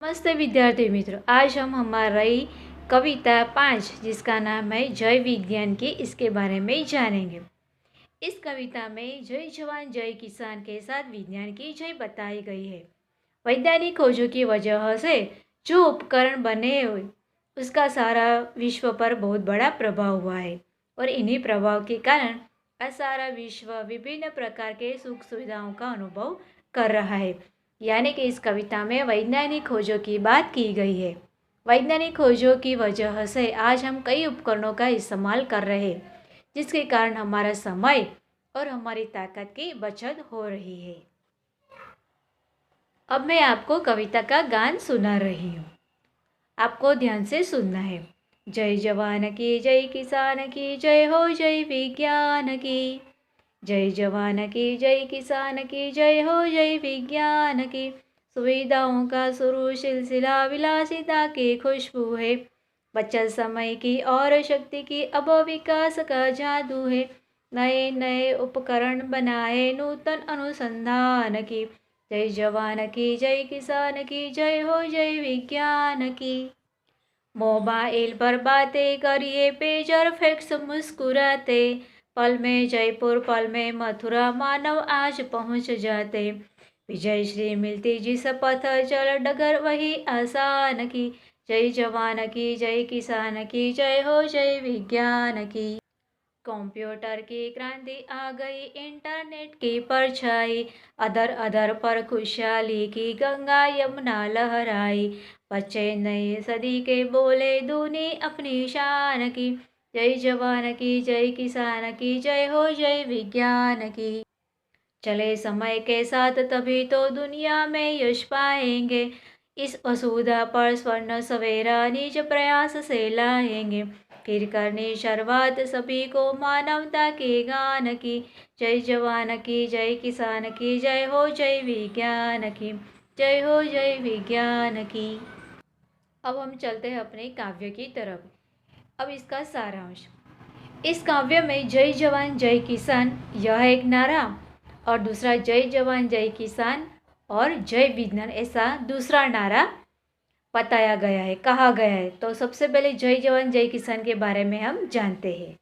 नमस्ते विद्यार्थी मित्रों, आज हम हमारी कविता 5 जिसका नाम है जय विज्ञान की इसके बारे में जानेंगे। इस कविता में जय जवान जय किसान के साथ विज्ञान की जय बताई गई है। वैज्ञानिक खोजों की वजह से जो उपकरण बने हुए उसका सारा विश्व पर बहुत बड़ा प्रभाव हुआ है और इन्हीं प्रभाव के कारण सारा विश्व विभिन्न प्रकार के सुख सुविधाओं का अनुभव कर रहा है। यानी कि इस कविता में वैज्ञानिक खोजों की बात की गई है। वैज्ञानिक खोजों की वजह से आज हम कई उपकरणों का इस्तेमाल कर रहे हैं, जिसके कारण हमारा समय और हमारी ताकत की बचत हो रही है। अब मैं आपको कविता का गान सुना रही हूँ, आपको ध्यान से सुनना है। जय जवान की जय किसान की जय हो जय विज्ञान की, जय जवान की जय किसान की जय हो जय विज्ञान की। सुविधाओं का शुरू सिलसिला विलासिता की खुशबू है, बचत समय की और शक्ति की अब विकास का जादू है। नए नए उपकरण बनाए नूतन अनुसंधान की, जय जवान की जय किसान की जय हो जय विज्ञान की। मोबाइल पर बातें करिए पेजर फैक्स मुस्कुराते, पल में जयपुर पल में मथुरा मानव आज पहुंच जाते। विजय श्री मिलती जिस पथ चल डगर वही आसान की, जय जवान की जय किसान की जय हो जय विज्ञान की। कंप्यूटर की क्रांति आ गई इंटरनेट की परछाई, अदर अदर पर खुशहाली की गंगा यमुना लहराई। बच्चे नए सदी के बोले दूनी अपनी शान की, जय जवान की जय किसान की जय हो जय विज्ञान की। चले समय के साथ तभी तो दुनिया में यश पाएंगे, इस असुविधा पर स्वर्ण सवेरा निज प्रयास से लाएंगे। फिर करनी शुरुआत सभी को मानवता के गान की, जय जवान की जय किसान की जय हो जय विज्ञान की, जय हो जय विज्ञान की। अब हम चलते हैं अपने काव्य की तरफ। अब इसका सारांश। इस काव्य में जय जवान जय किसान यह एक नारा और दूसरा जय जवान जय किसान और जय विज्ञान ऐसा दूसरा नारा बताया गया है, कहा गया है। तो सबसे पहले जय जवान जय किसान के बारे में हम जानते हैं।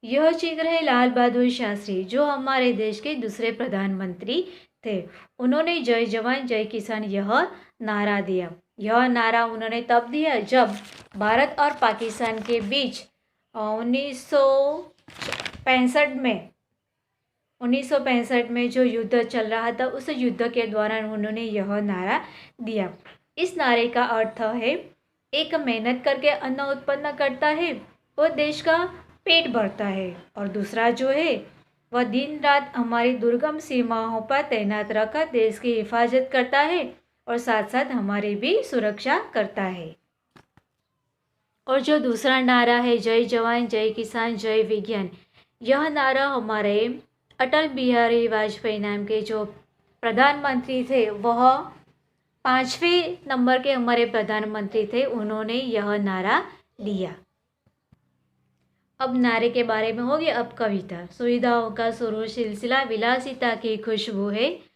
यह चित्र है लाल बहादुर शास्त्री, जो हमारे देश के दूसरे प्रधानमंत्री थे। उन्होंने जय जवान जय किसान यह नारा दिया। यह नारा उन्होंने तब दिया जब भारत और पाकिस्तान के बीच 1965 में जो युद्ध चल रहा था, उस युद्ध के दौरान उन्होंने यह नारा दिया। इस नारे का अर्थ है, एक मेहनत करके अन्न उत्पन्न करता है वो देश का पेट भरता है, और दूसरा जो है वह दिन रात हमारी दुर्गम सीमाओं पर तैनात रहकर देश की हिफाजत करता है और साथ साथ हमारी भी सुरक्षा करता है। और जो दूसरा नारा है जय जवान जय किसान जय विज्ञान, यह नारा हमारे अटल बिहारी वाजपेयी नाम के जो प्रधानमंत्री थे, वह 5वें नंबर के हमारे प्रधानमंत्री थे, उन्होंने यह नारा दिया। अब नारे के बारे में हो गया। अब कविता। सुविधाओं का शुरू सिलसिला विलासिता की खुशबू है,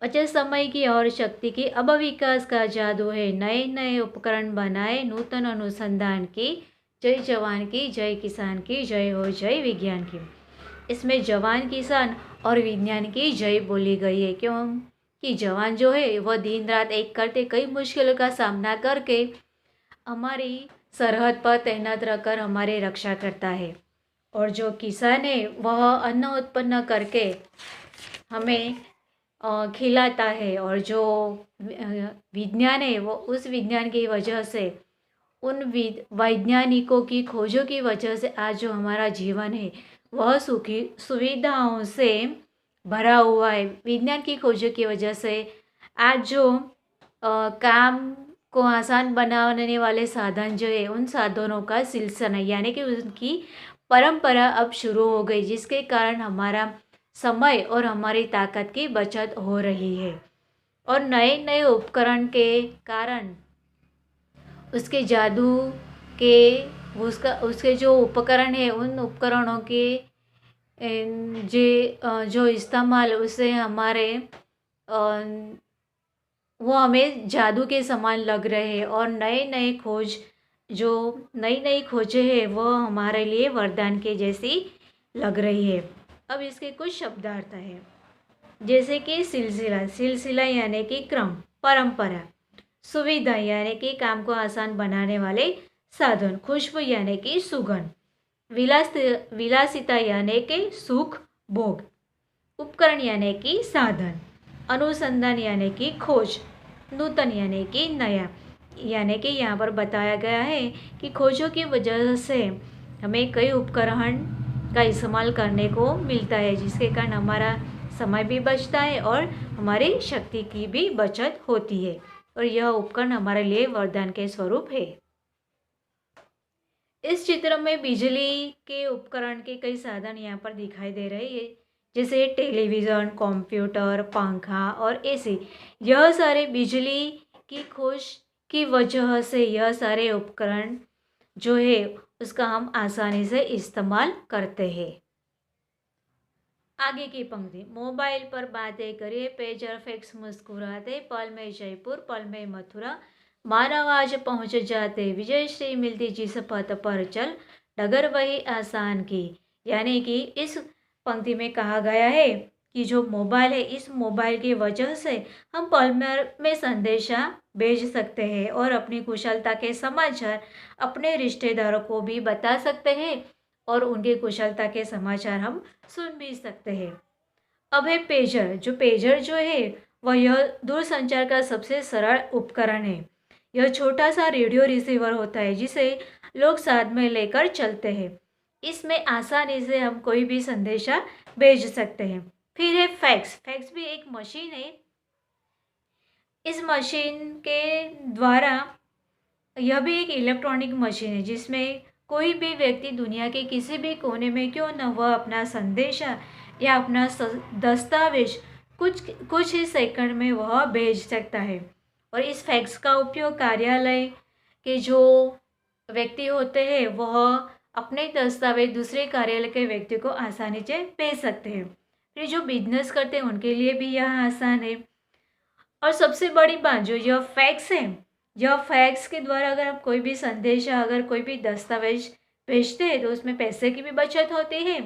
बचत समय की और शक्ति की अब विकास का जादू है। नए नए उपकरण बनाए नूतन अनुसंधान की, जय जवान की जय किसान की जय हो जय विज्ञान की। इसमें जवान किसान और विज्ञान की जय बोली गई है, क्योंकि जवान जो है वह दिन रात एक करते कई मुश्किलों का सामना करके हमारी सरहद पर तैनात रहकर हमारी रक्षा करता है, और जो किसान है वह अन्न उत्पन्न करके हमें खिलाता है, और जो विज्ञान है वो उस विज्ञान की वजह से, उन वैज्ञानिकों की खोजों की वजह से आज जो हमारा जीवन है वह सुखी सुविधाओं से भरा हुआ है। विज्ञान की खोजों की वजह से आज जो काम को आसान बनाने वाले साधन जो है, उन साधनों का सिलसिला यानी कि उनकी परंपरा अब शुरू हो गई, जिसके कारण हमारा समय और हमारी ताकत की बचत हो रही है। और नए नए उपकरण के कारण उसके जादू के उसके जो उपकरण है, उन उपकरणों के जो इस्तेमाल उससे हमारे वो हमें जादू के समान लग रहे हैं और नए नए खोज जो नई नई खोजें हैं वो हमारे लिए वरदान के जैसी लग रही है। अब इसके कुछ शब्दार्थ हैं, जैसे कि सिलसिला, सिलसिला यानी कि क्रम, परंपरा। सुविधा यानी कि काम को आसान बनाने वाले साधन। खुशबू यानी कि सुगंध। विलास विलासिता यानी कि सुख, भोग। उपकरण यानी कि साधन। अनुसंधान यानी कि खोज। नूतन यानी कि नया, यानी कि यहाँ पर बताया गया है कि खोजों की वजह से हमें कई उपकरण का इस्तेमाल करने को मिलता है, जिसके कारण हमारा समय भी बचता है और हमारी शक्ति की भी बचत होती है, और यह उपकरण हमारे लिए वरदान के स्वरूप है। इस चित्र में बिजली के उपकरण के कई साधन यहाँ पर दिखाई दे रहे हैं, जैसे टेलीविज़न, कंप्यूटर, पंखा और एसी। यह सारे बिजली की खोज की वजह से यह सारे उपकरण जो है उसका हम आसानी से इस्तेमाल करते हैं। आगे की पंक्ति, मोबाइल पर बातें करिए, पेजर फैक्स मुस्कुराते, पल में जयपुर, पल में मथुरा, मानव आज पहुँच जाते, विजयश्री मिलती जिस पथ पर चल, डगर वही आसान की। यानी कि इस पंक्ति में कहा गया है कि जो मोबाइल है, इस मोबाइल की वजह से हम पल में संदेशा भेज सकते हैं और अपनी कुशलता के समाचार अपने रिश्तेदारों को भी बता सकते हैं और उनकी कुशलता के समाचार हम सुन भी सकते हैं। अब है पेजर। जो पेजर जो है वह यह दूरसंचार का सबसे सरल उपकरण है। यह छोटा सा रेडियो रिसीवर होता है जिसे लोग साथ में लेकर चलते हैं। इसमें आसानी से हम कोई भी संदेशा भेज सकते हैं। फिर है फैक्स। फैक्स भी एक मशीन है। इस मशीन के द्वारा, यह भी एक इलेक्ट्रॉनिक मशीन है जिसमें कोई भी व्यक्ति दुनिया के किसी भी कोने में क्यों न वह अपना संदेशा या अपना दस्तावेज कुछ ही सेकंड में वह भेज सकता है। और इस फैक्स का उपयोग कार्यालय के जो व्यक्ति होते हैं वह अपने दस्तावेज दूसरे कार्यालय के व्यक्ति को आसानी से भेज सकते हैं। फिर जो बिजनेस करते हैं उनके लिए भी यह आसान है। और सबसे बड़ी बात, जो यह फैक्स है, यह फैक्स के द्वारा अगर हम कोई भी संदेशा, अगर कोई भी दस्तावेज भेजते हैं तो उसमें पैसे की भी बचत होती है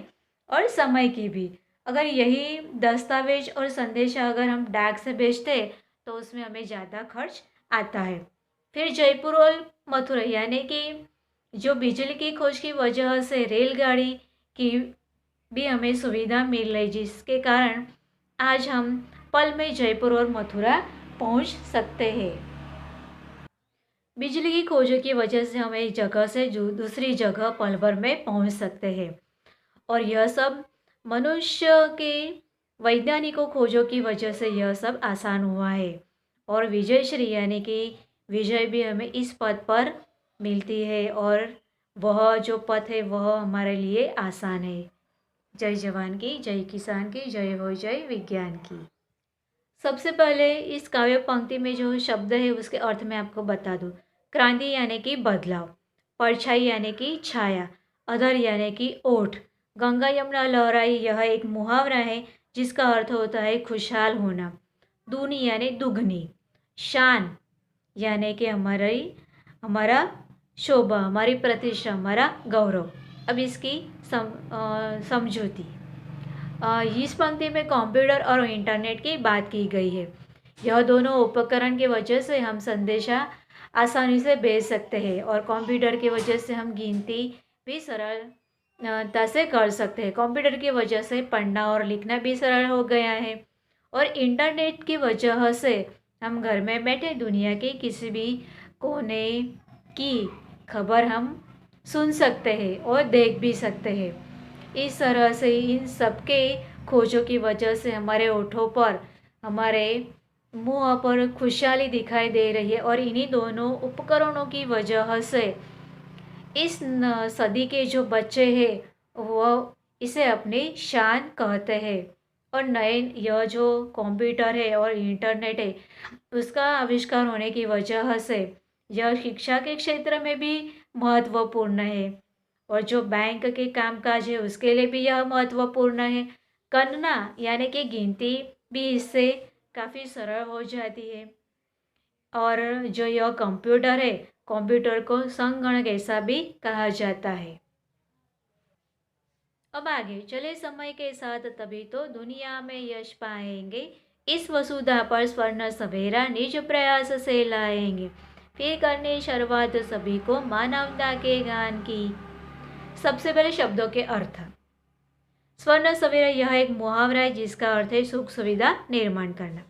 और समय की भी। अगर यही दस्तावेज और संदेशा अगर हम डाक से भेजते हैं तो उसमें हमें ज़्यादा खर्च आता है। फिर जयपुर और मथुरा, यानी कि जो बिजली की खोज की वजह से रेलगाड़ी की भी हमें सुविधा मिल रही, जिसके कारण आज हम पल में जयपुर और मथुरा पहुंच सकते हैं। बिजली की खोजों की वजह से हम एक जगह से दूसरी जगह पल भर में पहुंच सकते हैं, और यह सब मनुष्य के वैज्ञानिकों खोजों की वजह से यह सब आसान हुआ है। और विजयश्री यानी कि विजय भी हमें इस पद पर मिलती है, और वह जो पद है वह हमारे लिए आसान है। जय जवान की, जय किसान की, जय हो जय विज्ञान की। सबसे पहले इस काव्य पंक्ति में जो शब्द है उसके अर्थ में आपको बता दूं। क्रांति यानी कि बदलाव, परछाई यानी कि छाया, अधर यानी कि ओठ, गंगा यमुना लहराई यह एक मुहावरा है जिसका अर्थ होता है खुशहाल होना। दूनी यानी दुगनी, शान यानी कि हमारा शोभा, हमारी प्रतिष्ठा, हमारा गौरव। अब इसकी समझौती। इस पंक्ति में कंप्यूटर और इंटरनेट की बात की गई है। यह दोनों उपकरण की वजह से हम संदेशा आसानी से भेज सकते हैं, और कंप्यूटर की वजह से हम गिनती भी सरलता से कर सकते हैं। कंप्यूटर की वजह से पढ़ना और लिखना भी सरल हो गया है, और इंटरनेट की वजह से हम घर में बैठे दुनिया के किसी भी कोने की खबर हम सुन सकते हैं और देख भी सकते हैं। इस तरह से इन सबके खोजों की वजह से हमारे ओठों पर, हमारे मुंह पर खुशहाली दिखाई दे रही है, और इन्हीं दोनों उपकरणों की वजह से इस सदी के जो बच्चे हैं वह इसे अपनी शान कहते हैं। और नए यह जो कंप्यूटर है और इंटरनेट है उसका आविष्कार होने की वजह से यह शिक्षा के क्षेत्र में भी महत्वपूर्ण है, और जो बैंक के कामकाज है उसके लिए भी यह महत्वपूर्ण है। गणना यानी कि गिनती भी इससे काफ़ी सरल हो जाती है। और जो यह कंप्यूटर है, कंप्यूटर को संगणक ऐसा भी कहा जाता है। अब आगे चले, समय के साथ तभी तो दुनिया में यश पाएंगे, इस वसुधा पर स्वर्ण सवेरा निज प्रयास से लाएंगे, फिर करने शुरुआत सभी को मानवता के गान की। सबसे पहले शब्दों के अर्थ। स्वर्ण सवेरा यह एक मुहावरा है जिसका अर्थ है सुख सुविधा निर्माण करना।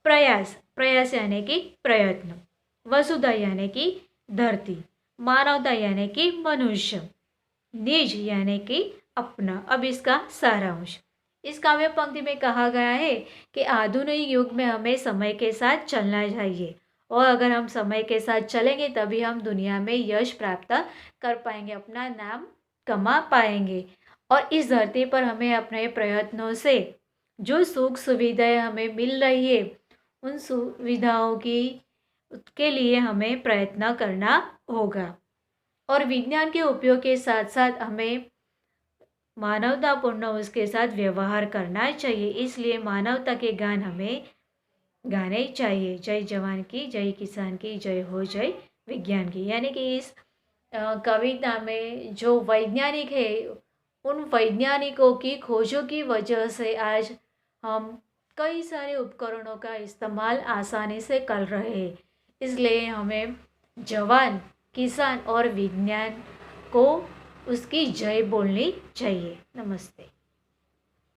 प्रयास, प्रयास यानी कि प्रयत्न। वसुधा यानी कि धरती। मानवता यानी कि मनुष्य। निज यानी कि अपना। अब इसका सारांश। इस काव्य पंक्ति में कहा गया है कि आधुनिक युग में हमें समय के साथ चलना चाहिए, और अगर हम समय के साथ चलेंगे तभी हम दुनिया में यश प्राप्त कर पाएंगे, अपना नाम कमा पाएंगे। और इस धरती पर हमें अपने प्रयत्नों से जो सुख सुविधाएं हमें मिल रही है, उन सुविधाओं के लिए हमें प्रयत्न करना होगा। और विज्ञान के उपयोग के साथ साथ हमें मानवतापूर्ण उसके साथ व्यवहार करना चाहिए, इसलिए मानवता के गान हमें गाने चाहिए। जय जवान की, जय किसान की, जय हो जय विज्ञान की। यानी कि इस कविता में जो वैज्ञानिक है, उन वैज्ञानिकों की खोजों की वजह से आज हम कई सारे उपकरणों का इस्तेमाल आसानी से कर रहे हैं। इसलिए हमें जवान, किसान और विज्ञान को उसकी जय बोलनी चाहिए। नमस्ते।